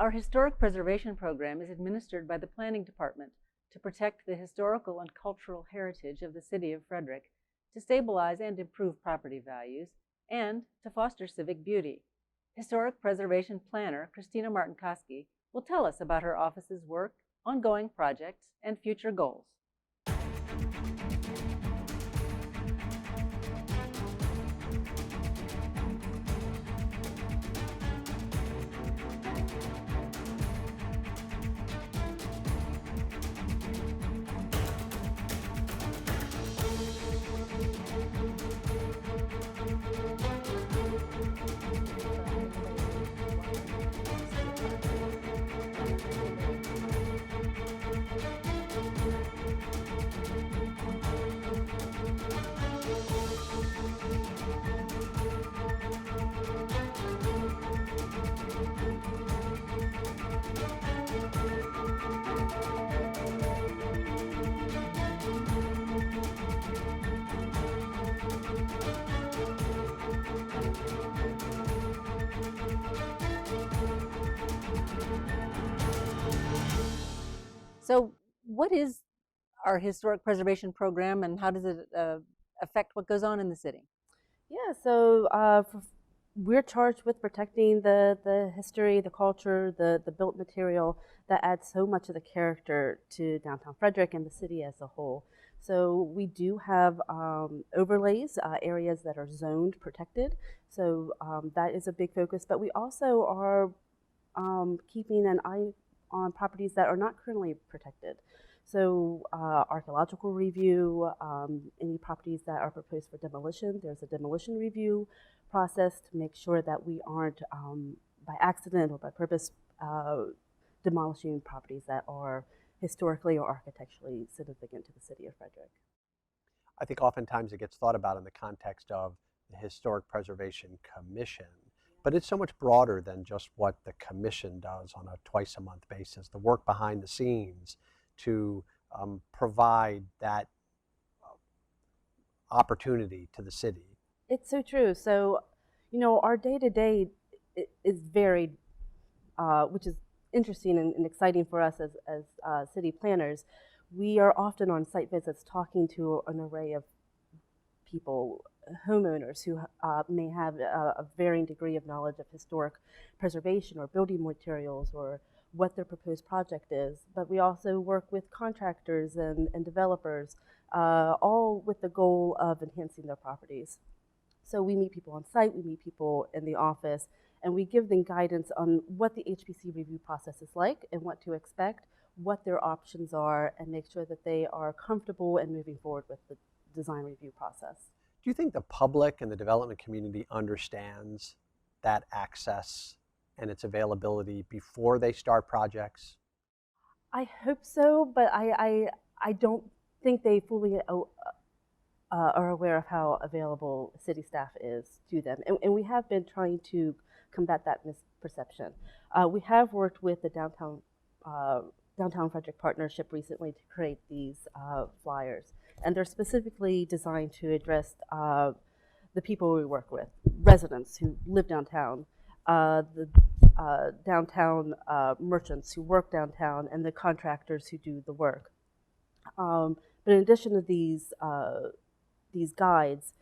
Our historic preservation program is administered by the Planning Department to protect the historical and cultural heritage of the city of Frederick, to stabilize and improve property values, and to foster civic beauty. Historic Preservation Planner Christina Martinkosky will tell us about her office's work, ongoing projects, and future goals. So what is our historic preservation program, and how does it affect what goes on in the city? Yeah, so we're charged with protecting the history, the culture, the built material that adds so much of the character to downtown Frederick and the city as a whole. So we do have overlays, areas that are zoned protected. So that is a big focus, but we also are keeping an eye on properties that are not currently protected. So archaeological review, any properties that are proposed for demolition, there's a demolition review process to make sure that we aren't, by accident or by purpose, demolishing properties that are historically or architecturally significant to the city of Frederick. I think oftentimes it gets thought about in the context of the Historic Preservation Commission, but it's so much broader than just what the commission does on a twice-a-month basis, the work behind the scenes to provide that opportunity to the city. It's so true. So, you know, our day-to-day is varied, which is interesting and exciting for us as city planners. We are often on site visits talking to an array of people, homeowners who may have a varying degree of knowledge of historic preservation or building materials or what their proposed project is. But we also work with contractors and developers, all with the goal of enhancing their properties. So we meet people on site, we meet people in the office, and we give them guidance on what the HPC review process is like and what to expect, what their options are, and make sure that they are comfortable and moving forward with the design review process. Do you think the public and the development community understands that access and its availability before they start projects? I hope so, but I don't think they fully are aware of how available city staff is to them. And we have been trying to combat that misperception. We have worked with the Downtown Frederick Partnership recently to create these flyers. And they're specifically designed to address the people we work with, residents who live downtown, the downtown merchants who work downtown, and the contractors who do the work. But in addition to these guides,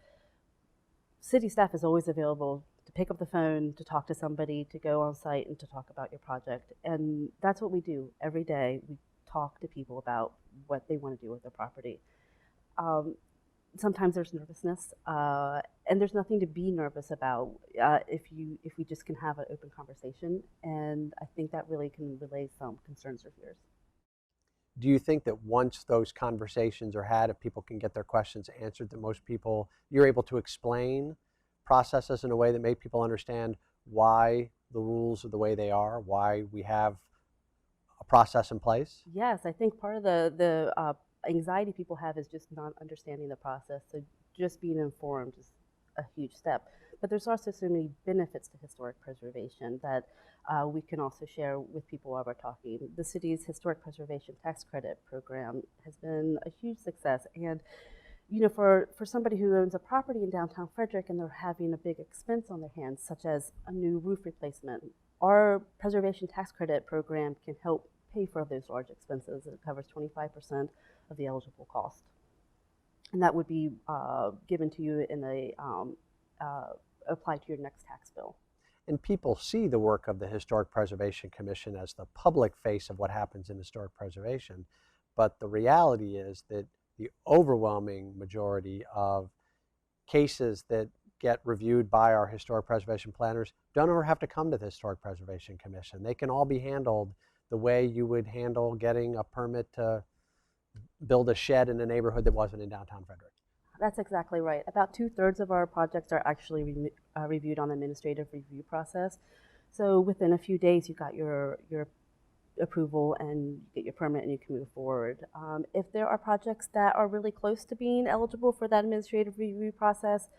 city staff is always available to pick up the phone, to talk to somebody, to go on site, and to talk about your project. And that's what we do every day. We talk to people about what they want to do with their property. Sometimes there's nervousness, and there's nothing to be nervous about if we just can have an open conversation, and I think that really can relay some concerns or fears. Do you think that once those conversations are had, if people can get their questions answered, that most people, you're able to explain processes in a way that make people understand why the rules are the way they are, why we have a process in place? Yes, I think part of the anxiety people have is just not understanding the process. So just being informed is a huge step. But there's also so many benefits to historic preservation that we can also share with people while we're talking. The city's historic preservation tax credit program has been a huge success. And you know, for somebody who owns a property in downtown Frederick and they're having a big expense on their hands, such as a new roof replacement our preservation tax credit program can help pay for those large expenses. It covers 25% of the eligible cost. And that would be given to you in a, applied to your next tax bill. And people see the work of the Historic Preservation Commission as the public face of what happens in historic preservation. But the reality is that the overwhelming majority of cases that get reviewed by our historic preservation planners don't ever have to come to the Historic Preservation Commission. They can all be handled the way you would handle getting a permit to build a shed in a neighborhood that wasn't in downtown Frederick. That's exactly right. About 2/3 of our projects are actually reviewed on the administrative review process. So within a few days, you got your approval and you get your permit and you can move forward. If there are projects that are really close to being eligible for that administrative review process,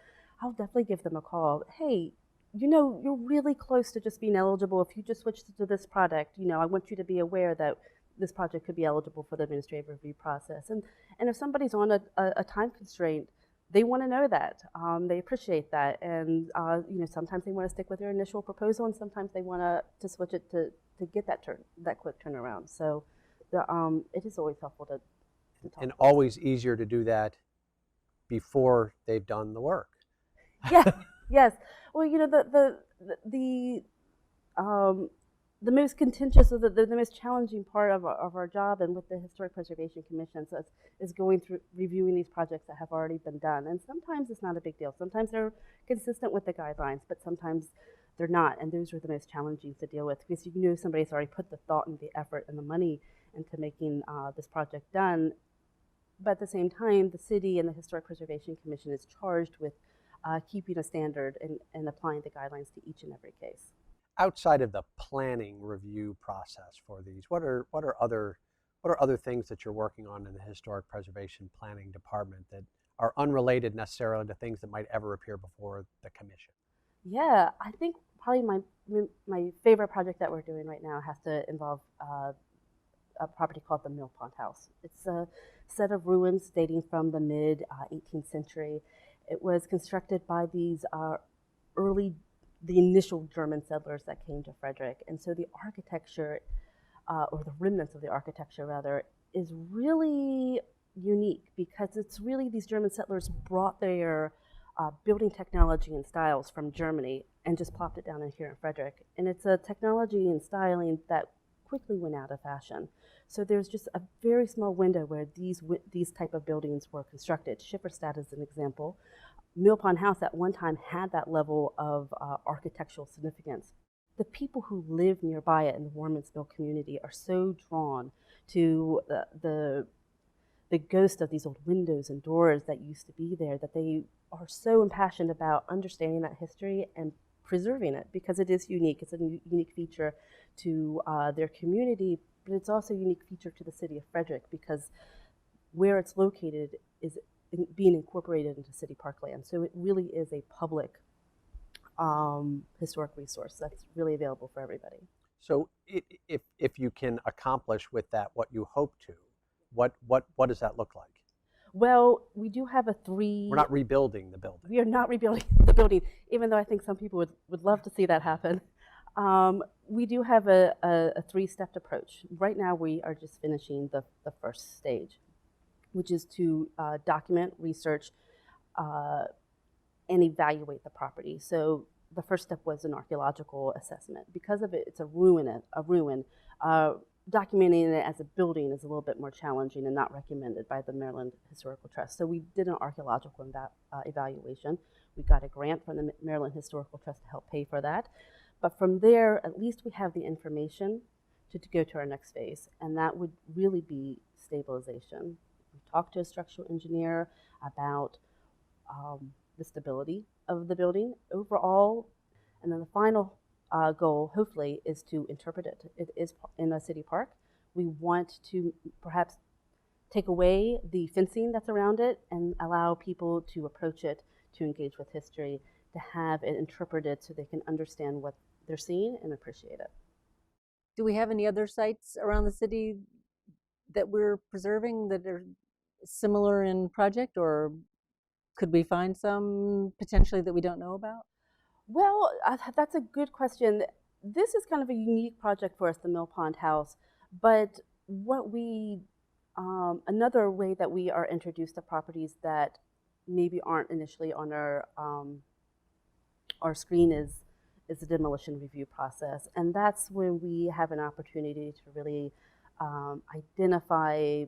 I'll definitely give them a call. Hey, you know, you're really close to just being eligible. If you just switched to this product, you know, I want you to be aware that this project could be eligible for the administrative review process. And if somebody's on a time constraint, they want to know that. They appreciate that. And, you know, sometimes they want to stick with their initial proposal, and sometimes they want to switch it to get that quick turnaround. So it is always helpful to talk. And always easier to do that before they've done the work. Yeah, yes. Well, you know, the most contentious, or the most challenging part of our job, and with the Historic Preservation Commission, is going through reviewing these projects that have already been done. And sometimes it's not a big deal. Sometimes they're consistent with the guidelines, but sometimes they're not. And those are the most challenging to deal with, because you know somebody's already put the thought and the effort and the money into making this project done. But at the same time, the city and the Historic Preservation Commission is charged with keeping a standard and applying the guidelines to each and every case. Outside of the planning review process for these, what are other things that you're working on in the Historic Preservation Planning Department that are unrelated necessarily to things that might ever appear before the commission? Yeah, I think probably my favorite project that we're doing right now has to involve a property called the Mill Pond House. It's a set of ruins dating from the mid-18th century. It was constructed by these the initial German settlers that came to Frederick. And so the architecture, or the remnants of the architecture rather, is really unique, because it's really these German settlers brought their building technology and styles from Germany and just plopped it down in here in Frederick. And it's a technology and styling that quickly went out of fashion. So there's just a very small window where these type of buildings were constructed. Schifferstadt is an example. Mill Pond House at one time had that level of architectural significance. The people who live nearby it in the Warman's Mill community are so drawn to the ghost of these old windows and doors that used to be there, that they are so impassioned about understanding that history and preserving it, because it is unique. It's a unique feature to their community, but it's also a unique feature to the city of Frederick, because where it's located is being incorporated into city parkland. So it really is a public historic resource that's really available for everybody. So if you can accomplish with that what you hope to, what does that look like? Well, we do have We're not rebuilding the building. We are not rebuilding the building, even though I think some people would love to see that happen. We do have a three-stepped approach. Right now, we are just finishing the first stage, which is to document, research, and evaluate the property. So the first step was an archaeological assessment. Because of it, it's a ruin. Documenting it as a building is a little bit more challenging and not recommended by the Maryland Historical Trust. So we did an archaeological evaluation. We got a grant from the Maryland Historical Trust to help pay for that. But from there, at least we have the information to go to our next phase, and that would really be stabilization. We talked to a structural engineer about the stability of the building overall, and then the final goal, hopefully, is to interpret it. It is in a city park. We want to perhaps take away the fencing that's around it and allow people to approach it, to engage with history, to have it interpreted so they can understand what they're seeing and appreciate it. Do we have any other sites around the city that we're preserving that are similar in project, or could we find some potentially that we don't know about? Well, that's a good question. this is kind of a unique project for us, the Mill Pond House, but what we, another way that we are introduced to properties that maybe aren't initially on our screen is the demolition review process. And that's when we have an opportunity to really identify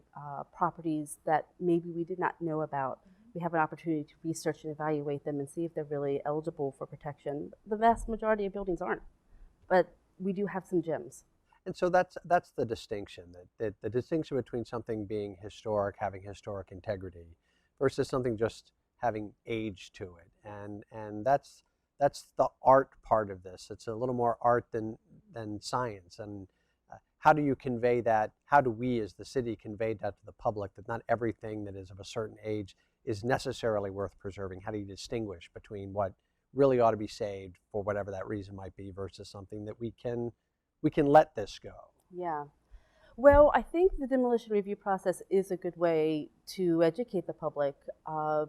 properties that maybe we did not know about. We have an opportunity to research and evaluate them and see if they're really eligible for protection. The vast majority of buildings aren't, but we do have some gems. And so that's the distinction, that the distinction between something being historic, having historic integrity, versus something just having age to it. And that's the art part of this. It's a little more art than science. And how do you convey that? How do we as the city convey that to the public, that not everything that is of a certain age is necessarily worth preserving? How do you distinguish between what really ought to be saved for whatever that reason might be versus something that we can let this go? Yeah. Well, I think the demolition review process is a good way to educate the public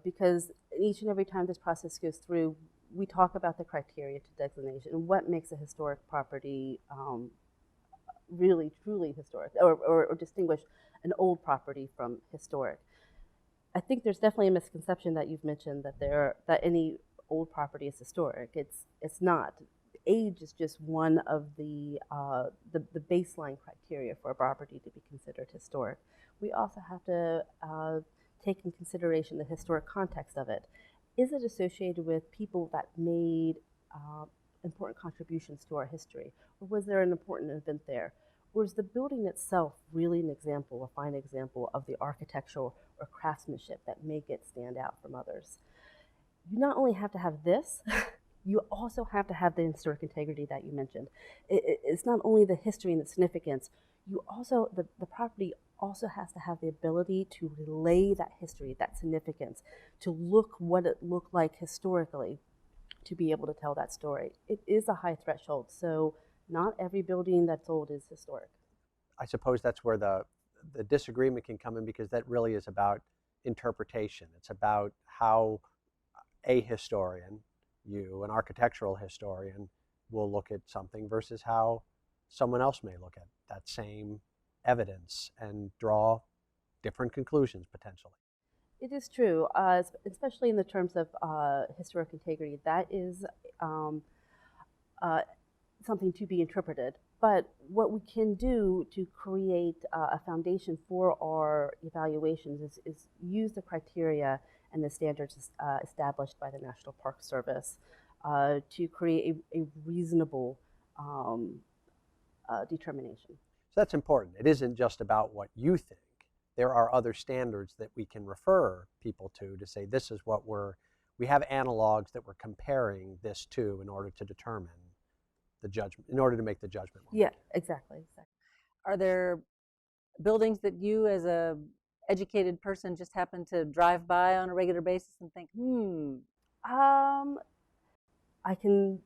because each and every time this process goes through, we talk about the criteria to designation and what makes a historic property really, truly historic, or distinguish an old property from historic. I think there's definitely a misconception that you've mentioned that any old property is historic. It's not. Age is just one of the baseline criteria for a property to be considered historic. We also have to take in consideration the historic context of it. Is it associated with people that made important contributions to our history? Or was there an important event there? Or is the building itself really an example, a fine example of the architectural or craftsmanship that make it stand out from others? You not only have to have this, you also have to have the historic integrity that you mentioned. It's not only the history and the significance, you also, the property also has to have the ability to relay that history, that significance, to look what it looked like historically, to be able to tell that story. It is a high threshold, so not every building that's old is historic. I suppose that's where the disagreement can come in, because that really is about interpretation. It's about how a historian, you, an architectural historian, will look at something versus how someone else may look at that same evidence and draw different conclusions potentially. It is true, especially in the terms of historic integrity. That is something to be interpreted. But what we can do to create a foundation for our evaluations is use the criteria and the standards established by the National Park Service to create a reasonable determination. So that's important. It isn't just about what you think. There are other standards that we can refer people to say this is what we have analogs that we're comparing this to in order to determine the judgment, in order to make the judgment. Yeah, exactly. Are there buildings that you as a educated person just happen to drive by on a regular basis and think, I can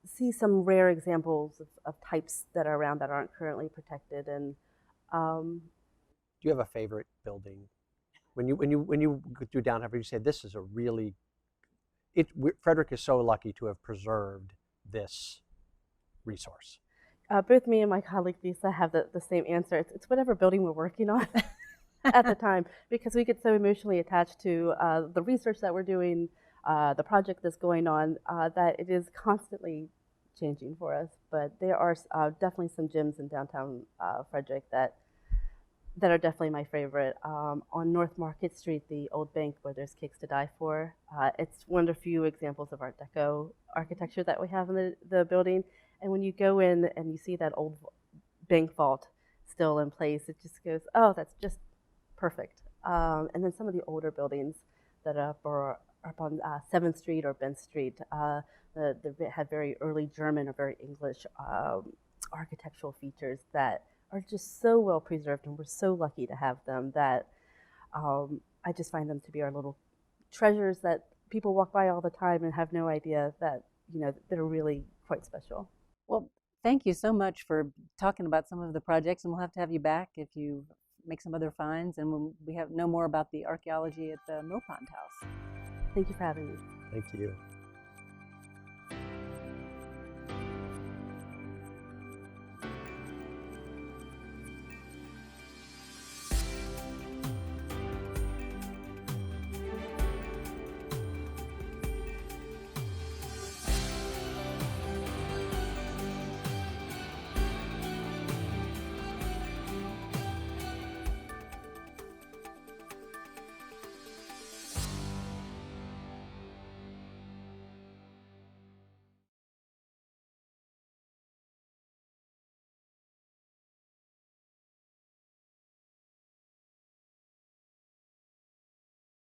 see some rare examples of types that are around that aren't currently protected. And do you have a favorite building? When you do downtown, you say this is a really, Frederick is so lucky to have preserved this resource. Both me and my colleague Lisa have the same answer. It's whatever building we're working on at the time, because we get so emotionally attached to the research that we're doing, the project that's going on, that it is constantly changing for us. But there are definitely some gems in downtown Frederick that are definitely my favorite. On North Market Street, the old bank where there's Cakes to Die For, it's one of the few examples of Art Deco architecture that we have in the building. And when you go in and you see that old bank vault still in place, it just goes, oh, that's just perfect. And then some of the older buildings that are up on 7th Street or Bent Street, they have very early German or very English architectural features that are just so well preserved, and we're so lucky to have them that I just find them to be our little treasures that people walk by all the time and have no idea that, they're really quite special. Well, thank you so much for talking about some of the projects, and we'll have to have you back if you make some other finds and when we know more about the archaeology at the Mill Pond House. Thank you for having me. Thank you.